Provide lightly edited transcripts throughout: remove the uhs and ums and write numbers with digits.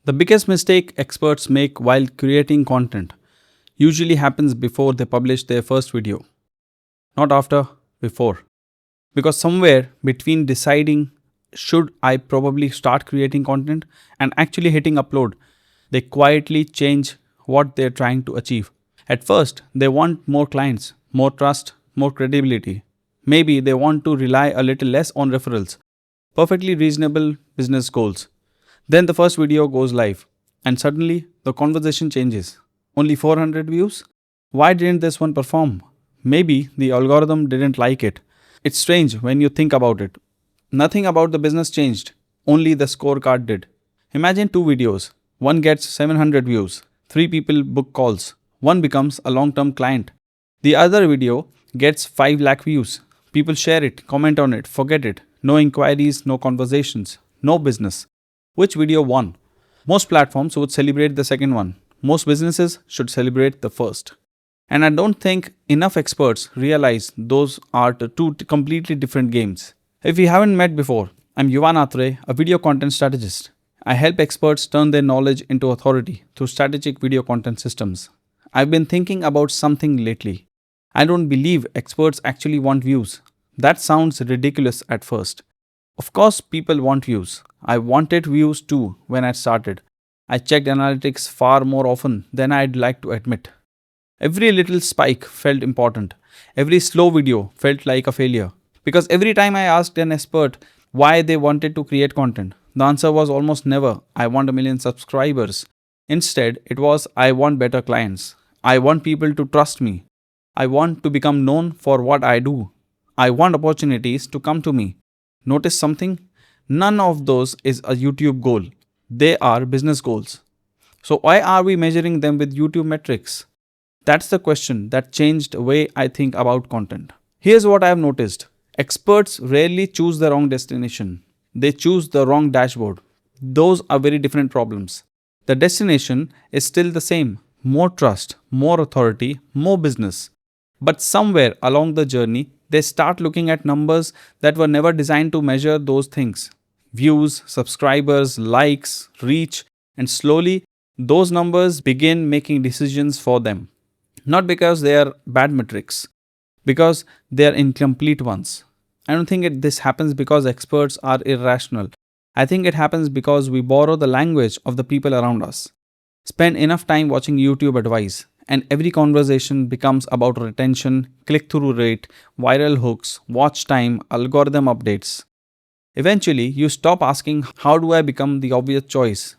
The biggest mistake experts make while creating content usually happens before they publish their first video, not after, before. Because somewhere between deciding should I probably start creating content and actually hitting upload, they quietly change what they're trying to achieve. At first, they want more clients, more trust, more credibility. Maybe they want to rely a little less on referrals. Perfectly reasonable business goals. Then the first video goes live, and suddenly the conversation changes. Only 400 views? Why didn't this one perform? Maybe the algorithm didn't like it. It's strange when you think about it. Nothing about the business changed, only the scorecard did. Imagine two videos. One gets 700 views, 3 people book calls, one becomes a long term client. The other video gets 5 lakh views. People share it, comment on it, forget it. No inquiries, no conversations, no business. Which video won? Most platforms would celebrate the second one. Most businesses should celebrate the first. And I don't think enough experts realize those are the two completely different games. If we haven't met before, I'm Yuvan Atre, a video content strategist. I help experts turn their knowledge into authority through strategic video content systems. I've been thinking about something lately. I don't believe experts actually want views. That sounds ridiculous at first. Of course, people want views. I wanted views too when I started. I checked analytics far more often than I'd like to admit. Every little spike felt important. Every slow video felt like a failure. Because every time I asked an expert why they wanted to create content, the answer was almost never, I want a million subscribers. Instead, it was, I want better clients. I want people to trust me. I want to become known for what I do. I want opportunities to come to me. Notice something? None of those is a YouTube goal. They are business goals. So why are we measuring them with YouTube metrics? That's the question that changed the way I think about content. Here's what I have noticed. Experts rarely choose the wrong destination. They choose the wrong dashboard. Those are very different problems. The destination is still the same. More trust, more authority, more business. But somewhere along the journey, they start looking at numbers that were never designed to measure those things. Views, subscribers, likes, reach, and slowly those numbers begin making decisions for them. Not because they are bad metrics, because they are incomplete ones. I don't think this happens because experts are irrational. I think it happens because we borrow the language of the people around us. Spend enough time watching YouTube advice, and every conversation becomes about retention, click-through rate, viral hooks, watch time, algorithm updates. Eventually, you stop asking, how do I become the obvious choice?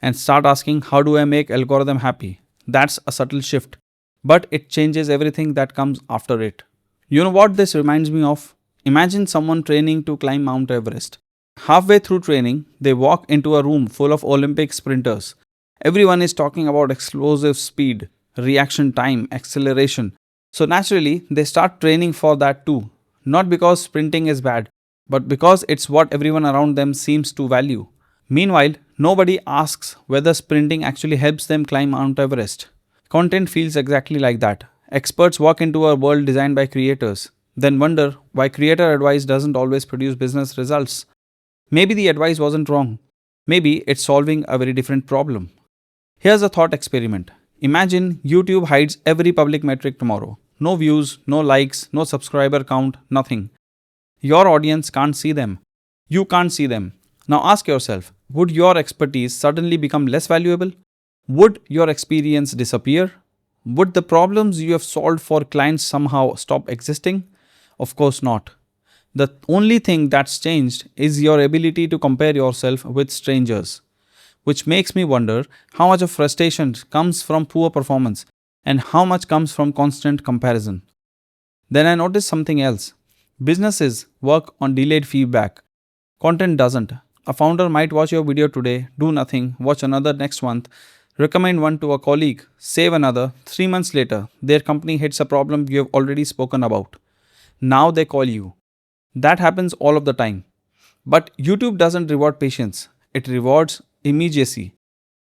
And start asking, how do I make algorithm happy? That's a subtle shift, but it changes everything that comes after it. You know what this reminds me of? Imagine someone training to climb Mount Everest. Halfway through training, they walk into a room full of Olympic sprinters. Everyone is talking about explosive speed, reaction time, acceleration. So naturally, they start training for that too. Not because sprinting is bad, but because it's what everyone around them seems to value. Meanwhile, nobody asks whether sprinting actually helps them climb Mount Everest. Content feels exactly like that. Experts walk into a world designed by creators, then wonder why creator advice doesn't always produce business results. Maybe the advice wasn't wrong. Maybe it's solving a very different problem. Here's a thought experiment. Imagine YouTube hides every public metric tomorrow. No views, no likes, no subscriber count, nothing. Your audience can't see them. You can't see them. Now ask yourself, would your expertise suddenly become less valuable? Would your experience disappear? Would the problems you have solved for clients somehow stop existing? Of course not. The only thing that's changed is your ability to compare yourself with strangers. Which makes me wonder how much of frustration comes from poor performance and how much comes from constant comparison. Then I noticed something else. Businesses work on delayed feedback. Content doesn't. A founder might watch your video today, do nothing, watch another next month, recommend one to a colleague, save another. 3 months later, their company hits a problem you have already spoken about. Now they call you. That happens all of the time. But YouTube doesn't reward patience. It rewards immediacy.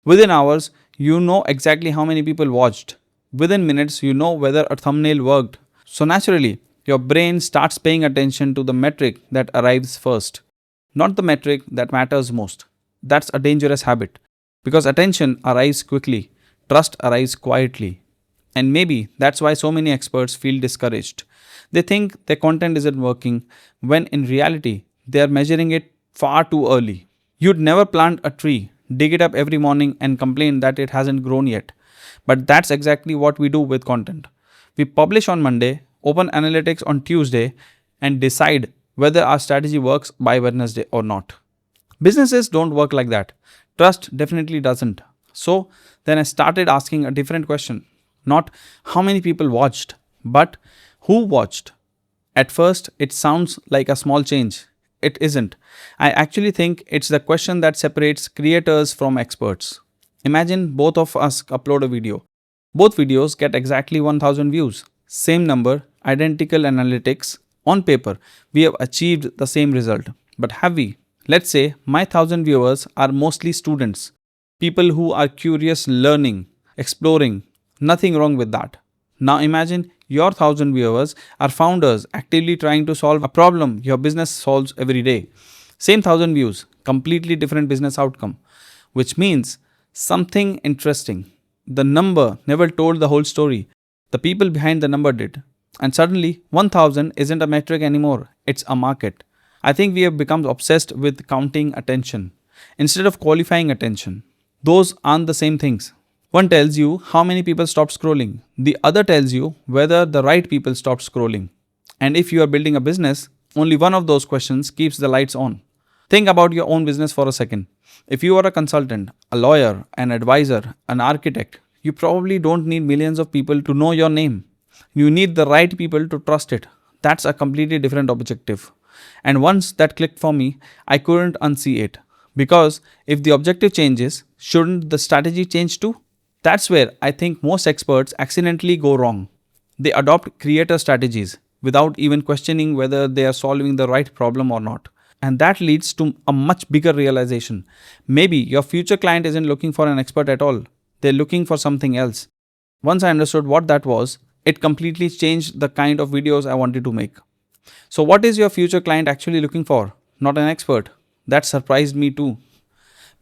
Within hours, you know exactly how many people watched. Within minutes, you know whether a thumbnail worked. So naturally, your brain starts paying attention to the metric that arrives first, not the metric that matters most. That's a dangerous habit. Because attention arrives quickly, trust arrives quietly. And maybe that's why so many experts feel discouraged. They think their content isn't working when in reality they are measuring it far too early. You'd never plant a tree, dig it up every morning, and complain that it hasn't grown yet. But that's exactly what we do with content. We publish on Monday, open analytics on Tuesday, and decide whether our strategy works by Wednesday or not. Businesses don't work like that. Trust definitely doesn't. So then I started asking a different question. Not how many people watched, but who watched. At first, it sounds like a small change. It isn't. I actually think it's the question that separates creators from experts. Imagine both of us upload a video. Both videos get exactly 1000 views. Same number, identical analytics. On paper, we have achieved the same result. But have we? Let's say my 1000 viewers are mostly students, people who are curious, learning, exploring. Nothing wrong with that. Now imagine your 1000 viewers are founders actively trying to solve a problem your business solves every day. Same 1000 views, completely different business outcome, which means something interesting. The number never told the whole story. The people behind the number did. And suddenly, 1000 isn't a metric anymore, it's a market. I think we have become obsessed with counting attention instead of qualifying attention. Those aren't the same things. One tells you how many people stopped scrolling, the other tells you whether the right people stopped scrolling. And if you are building a business, only one of those questions keeps the lights on. Think about your own business for a second. If you are a consultant, a lawyer, an advisor, an architect, you probably don't need millions of people to know your name. You need the right people to trust it. That's a completely different objective. And once that clicked for me, I couldn't unsee it. Because if the objective changes, shouldn't the strategy change too? That's where I think most experts accidentally go wrong. They adopt creator strategies without even questioning whether they are solving the right problem or not. And that leads to a much bigger realization. Maybe your future client isn't looking for an expert at all, they're looking for something else. Once I understood what that was, it completely changed the kind of videos I wanted to make. So, what is your future client actually looking for? Not an expert. That surprised me too.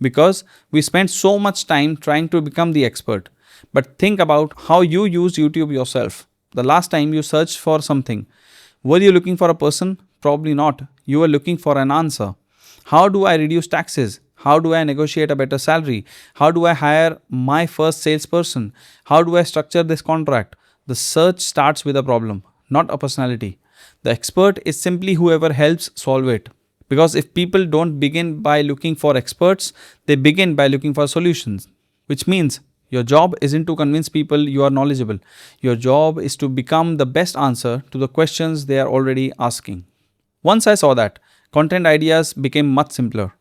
Because we spend so much time trying to become the expert. But think about how you use YouTube yourself. The last time you searched for something, were you looking for a person? Probably not. You were looking for an answer. How do I reduce taxes? How do I negotiate a better salary? How do I hire my first salesperson? How do I structure this contract? The search starts with a problem, not a personality. The expert is simply whoever helps solve it. Because if people don't begin by looking for experts, they begin by looking for solutions. Which means your job isn't to convince people you are knowledgeable. Your job is to become the best answer to the questions they are already asking. Once I saw that, content ideas became much simpler.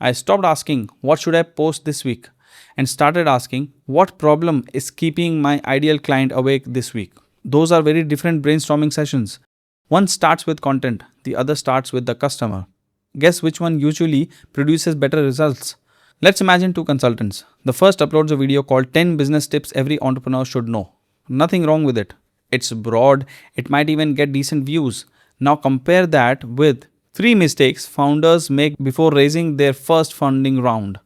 I stopped asking, what should I post this week? And started asking, what problem is keeping my ideal client awake this week? Those are very different brainstorming sessions. One starts with content, the other starts with the customer. Guess which one usually produces better results? Let's imagine two consultants. The first uploads a video called 10 business tips every entrepreneur should know. Nothing wrong with it. It's broad, it might even get decent views. Now compare that with 3 mistakes founders make before raising their first funding round.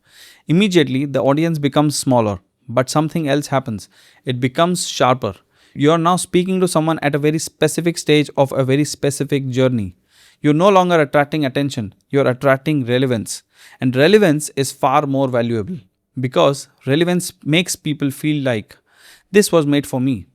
Immediately, the audience becomes smaller, but something else happens. It becomes sharper. You are now speaking to someone at a very specific stage of a very specific journey. You're no longer attracting attention, you're attracting relevance. And relevance is far more valuable because relevance makes people feel like this was made for me.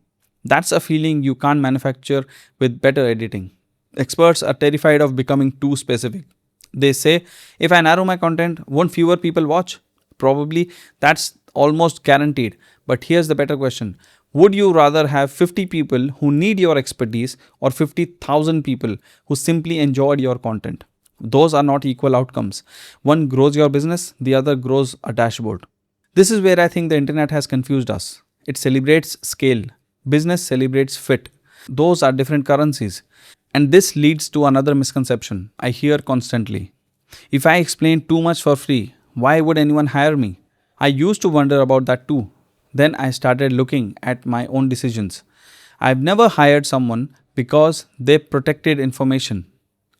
That's a feeling you can't manufacture with better editing. Experts are terrified of becoming too specific. They say, if I narrow my content, won't fewer people watch? Probably that's almost guaranteed. But here's the better question. Would you rather have 50 people who need your expertise or 50,000 people who simply enjoyed your content? Those are not equal outcomes. One grows your business, the other grows a dashboard. This is where I think the internet has confused us. It celebrates scale. Business celebrates fit. Those are different currencies. And this leads to another misconception I hear constantly. If I explain too much for free, why would anyone hire me? I used to wonder about that too. Then I started looking at my own decisions. I've never hired someone because they protected information.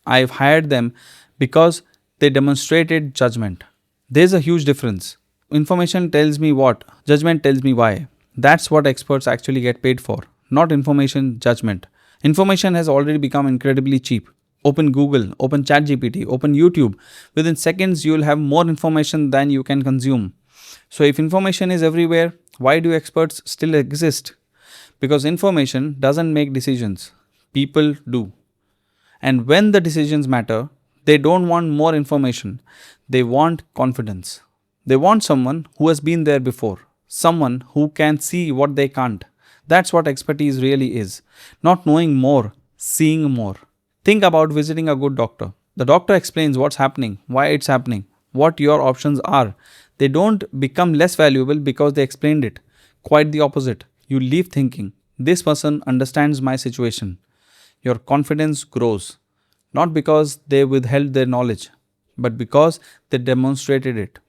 I've hired them because they demonstrated judgment. There's a huge difference. Information tells me what, judgment tells me why. That's what experts actually get paid for, not information, judgment. Information has already become incredibly cheap. Open Google, open ChatGPT, open YouTube. Within seconds, you'll have more information than you can consume. So, if information is everywhere, why do experts still exist? Because information doesn't make decisions, people do. And when the decisions matter, they don't want more information, they want confidence. They want someone who has been there before, someone who can see what they can't. That's what expertise really is. Not knowing more, seeing more. Think about visiting a good doctor. The doctor explains what's happening, why it's happening, what your options are. They don't become less valuable because they explained it. Quite the opposite. You leave thinking, this person understands my situation. Your confidence grows. Not because they withheld their knowledge, but because they demonstrated it.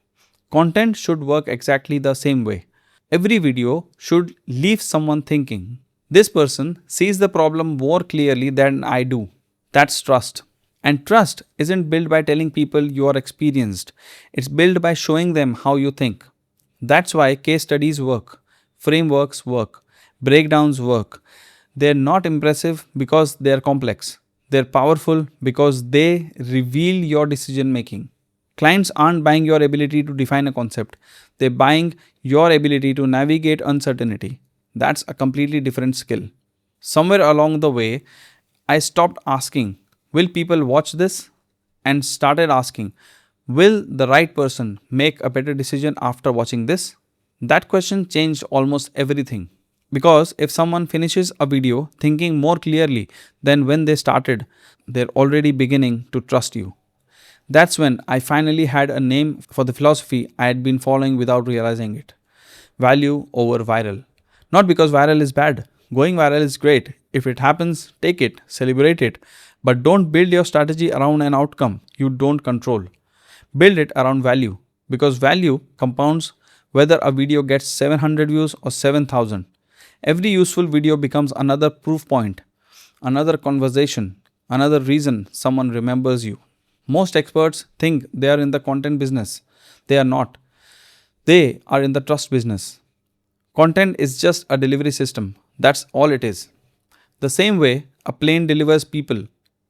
Content should work exactly the same way. Every video should leave someone thinking, this person sees the problem more clearly than I do. That's trust. And trust isn't built by telling people you are experienced, it's built by showing them how you think. That's why case studies work, frameworks work, breakdowns work. They're not impressive because they're complex. They're powerful because they reveal your decision making. Clients aren't buying your ability to define a concept, they're buying your ability to navigate uncertainty. That's a completely different skill. Somewhere along the way, I stopped asking, will people watch this? And started asking, will the right person make a better decision after watching this? That question changed almost everything. Because if someone finishes a video thinking more clearly than when they started, they're already beginning to trust you. That's when I finally had a name for the philosophy I had been following without realizing it. Value over viral. Not because viral is bad. Going viral is great. If it happens, take it, celebrate it. But don't build your strategy around an outcome you don't control. Build it around value. Because value compounds whether a video gets 700 views or 7,000. Every useful video becomes another proof point, another conversation, another reason someone remembers you. Most experts think they are in the content business. They are not. They are in the trust business. Content is just a delivery system. That's all it is. The same way a plane delivers people.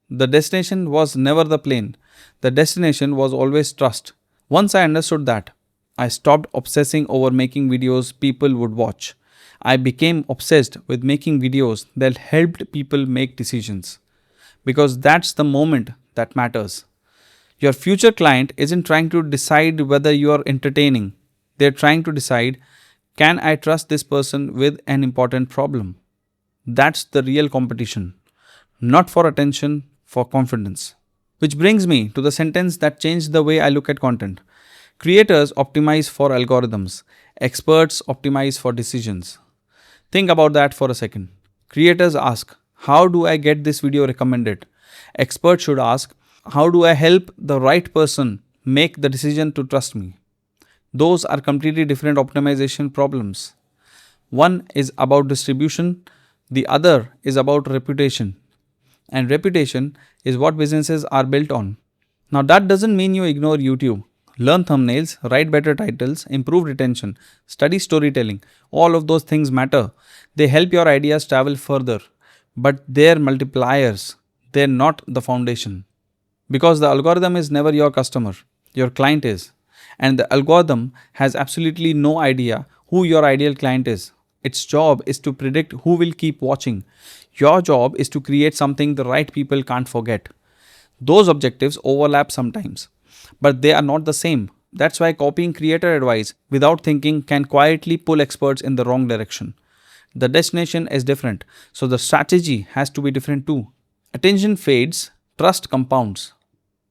The destination was never the plane. The destination was always trust. Once I understood that, I stopped obsessing over making videos people would watch. I became obsessed with making videos that helped people make decisions. Because that's the moment that matters. Your future client isn't trying to decide whether you are entertaining. They're trying to decide, can I trust this person with an important problem? That's the real competition. Not for attention, for confidence. Which brings me to the sentence that changed the way I look at content. Creators optimize for algorithms. Experts optimize for decisions. Think about that for a second. Creators ask, how do I get this video recommended? Experts should ask, how do I help the right person make the decision to trust me? Those are completely different optimization problems. One is about distribution, the other is about reputation. And reputation is what businesses are built on. Now, that doesn't mean you ignore YouTube. Learn thumbnails, write better titles, improve retention, study storytelling. All of those things matter. They help your ideas travel further. But they're multipliers. They're not the foundation. Because the algorithm is never your customer. Your client is. And the algorithm has absolutely no idea who your ideal client is. Its job is to predict who will keep watching. Your job is to create something the right people can't forget. Those objectives overlap sometimes, but they are not the same. That's why copying creator advice without thinking can quietly pull experts in the wrong direction. The destination is different, so the strategy has to be different too. Attention fades, trust compounds.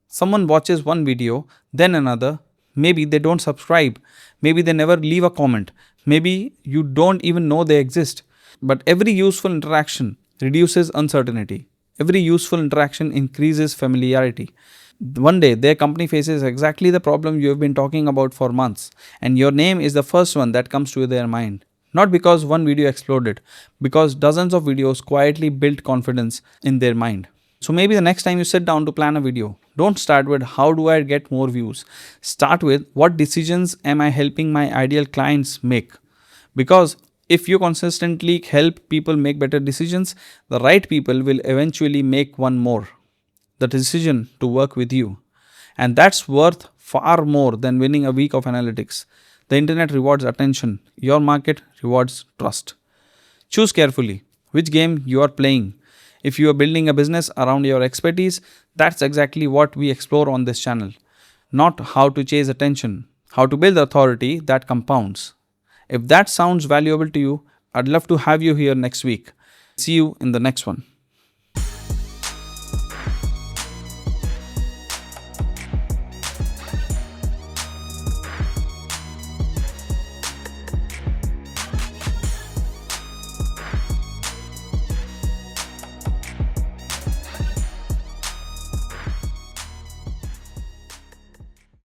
Someone watches one video, then another. Maybe they don't subscribe. Maybe they never leave a comment. Maybe you don't even know they exist. But every useful interaction reduces uncertainty. Every useful interaction increases familiarity. One day, their company faces exactly the problem you have been talking about for months, and your name is the first one that comes to their mind. Not because one video exploded, because dozens of videos quietly built confidence in their mind. So maybe the next time you sit down to plan a video, don't start with how do I get more views. Start with what decisions am I helping my ideal clients make? Because if you consistently help people make better decisions, the right people will eventually make one more, the decision to work with you. And that's worth far more than winning a week of analytics. The internet rewards attention, your market rewards trust. Choose carefully which game you are playing. If you are building a business around your expertise, that's exactly what we explore on this channel. Not how to chase attention, how to build authority that compounds. If that sounds valuable to you, I'd love to have you here next week. See you in the next one.